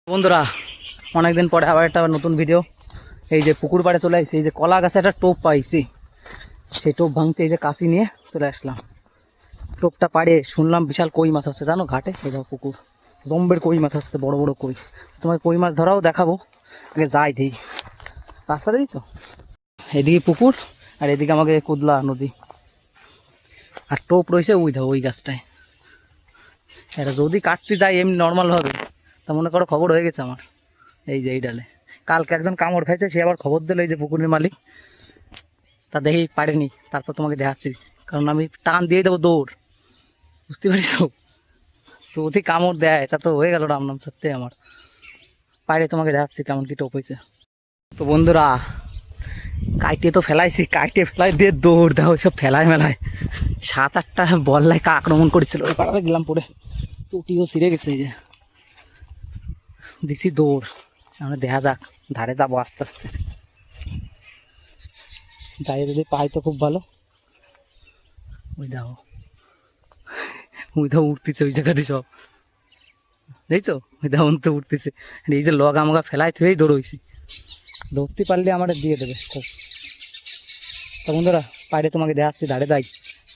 বন্ধুরা অনেকদিন পরে আবার একটা নতুন ভিডিও। এই যে পুকুর পাড়ে চলে আসছি, এই যে কলা গাছে একটা টোপ পাইছি, সেই টোপ ভাঙতে এই যে কাশি নিয়ে চলে আসলাম। টোপটা পাড়ে শুনলাম বিশাল কই মাছ হচ্ছে, জানো ঘাটে এই দেখো পুকুর রম্বের কই মাছ হচ্ছে, বড় বড় কই। তোমার কই মাছ ধরাও দেখাবো, আগে যাই দিই। রাস্তা দিয়েছ, এদিকে পুকুর আর এদিকে আমাকে কুদলা নদী, আর টোপ রয়েছে ওই দেখো ওই গাছটায়। এটা যদি কাটতে যাই এমনি নর্মাল ভাবে তা মনে করো খবর হয়ে গেছে আমার। এই যে এই ডালে কালকে একজন কামড় খাইছে, সে আবার খবর দিল এই যে পুকুরের মালিক, তা দেখেই পারেনি। তারপর তোমাকে দেখাচ্ছি, কারণ আমি টান দিয়ে দেবো দৌড়, বুঝতে পারিস। যদি কামড় দেয় তা তো হয়ে গেল রাম নাম সত্যি আমার। পাড়ে তোমাকে দেখাচ্ছি কেমন কি টোপ হয়েছে। তো বন্ধুরা কাইটে তো ফেলাইছি, কাইটে ফেলাই দিয়ে দৌড় দাও সব ফেলায় মেলায় 7-8টা বল্লাই আক্রমণ করেছিল, ওই পাড়াতে গেলাম পরে চুটিও ছিঁড়ে গেছে। এই যে দিছি দৌড়, আমরা দেখা যাক, ধারে যাবো আস্তে আস্তে, যাই যদি পাই তো খুব ভালো। ওই দেখো ওই দেখো উঠতেছে ওই জায়গাতে সব, দেখছো ওই দেখো তো উঠতেছে। এই যে লগ আমাকে ফেলাই থুয়েই দৌড়ইছি, ধরতে পারলে আমার দিয়ে দেবে। তো বন্ধুরা বাইরে তোমাকে দেখাচ্ছি, ধারে যাই,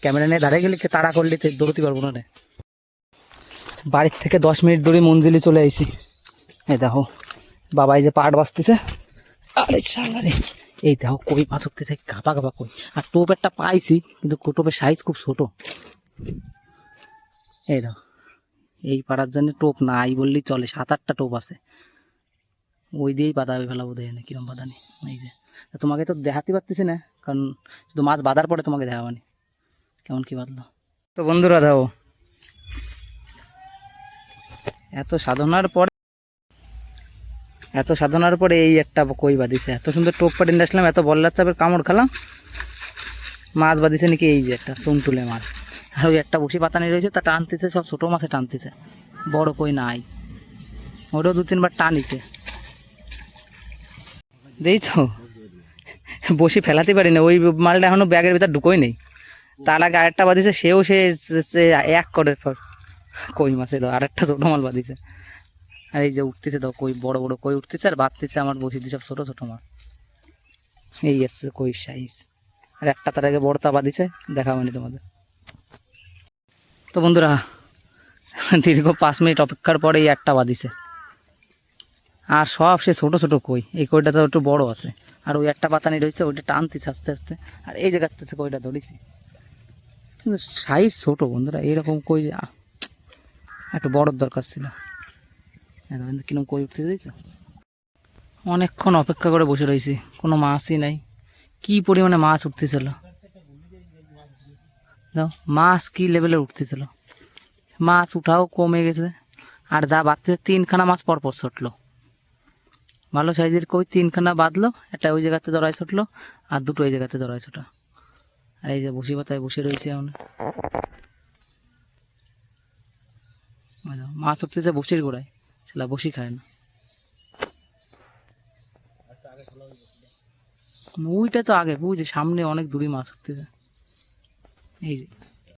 ক্যামেরা নিয়ে ধারে গেলে তাড়া করলে দৌড়তে পারবো না রে। বাড়ির থেকে 10 মিনিট দূরে মঞ্জিলে চলে আইছি। এই দেখো বাবা এই যে পাট বাঁচতেছে, আরে সালারে এই দেখো কই মাছ উঠতেছে, গাপা গাপা কই। আর টোপ একটা পাইছি, কিন্তু টোপের সাইজ খুব ছোট। এই দেখো এই পাড়ার জন্য টোপ নাই বললেই চলে, 7-8টা টোপ আছে, ওই দিয়েই বাঁধা হবে ফেলা বোধ হয় না, কিরম বাঁধা নেই। এই যে তোমাকে তো দেখাতে পারতেছি না, কারণ শুধু মাছ বাঁধার পরে তোমাকে দেখাবানি কেমন কি বাঁধলো। তো বন্ধুরা দেখো এত সাধনার পরে এই একটা কই বাঁধিছে, এত সুন্দর টোপ পাটি আসলাম, এত বল্লার চাপের কামড় খেলাম, মাছ বাঁধিছে নাকি এই যে একটা চুনটুলে মাছ। আর ওই একটা বসি পাতানি রয়েছে, তা টানতেছে, সব ছোটো মাছে টানতেছে, বড় কই নাই। ওটাও 2-3 বার টানিছে, দেখছো বসি ফেলাতে পারি না, ওই মালটা এখনো ব্যাগের ভিতর ঢুকোই নেই। তার আগে আরেকটা বাঁধিছে, সেও সে এক করে কই মাছে দাও, আরেকটা ছোটো মাল বাঁধিছে। আর এই যে উঠতেছে দাও কই, বড় বড় কই উঠতেছে, আর বাঁধতেছে আমার বসি দিয়ে সব ছোটো ছোটো মাছ। এই আসছে কই সাইজ, আর একটা তার আগে বড়টা বাঁধিছে, দেখাবনি তোমাদের। তো বন্ধুরা দীর্ঘ 5 মিনিট অপেক্ষার পরে এই একটা বাঁধিছে, আর সব সে ছোটো ছোটো কই। এই কইটা তো একটু বড় আছে, আর ওই একটা পাতানি রয়েছে, ওইটা টানতেছে আস্তে আস্তে। আর এই যে কাটতেছে কইটা ধরেছি, কিন্তু সাইজ ছোটো বন্ধুরা, এইরকম কই যে একটু বড়োর দরকার ছিল। কিরকম কই উঠতে দিয়েছ, অনেকক্ষণ অপেক্ষা করে বসে রয়েছি, কোনো মাছই নাই। কি পরিমাণে মাছ উঠতেছিল, দাও মাছ কি লেভেলে উঠতেছিল, মাছ উঠাও কমে গেছে। আর যা বাঁধতেছে 3খানা মাছ পরপর ছুটলো, ভালো সাইজের কই 3খানা বাঁধলো, একটা ওই জায়গাতে জড়াই ছুটলো, আর দুটো এই জায়গাতে জড়াই ছোটা। আর এই যে বসি পাতায় বসে রয়েছে এখন, মাছ উঠতেছে বসির গোড়ায়, সেটা বসি খায় না। ওইটা তো আগে বুঝে, সামনে অনেক দূরে মাছ উঠতেছে। এই যে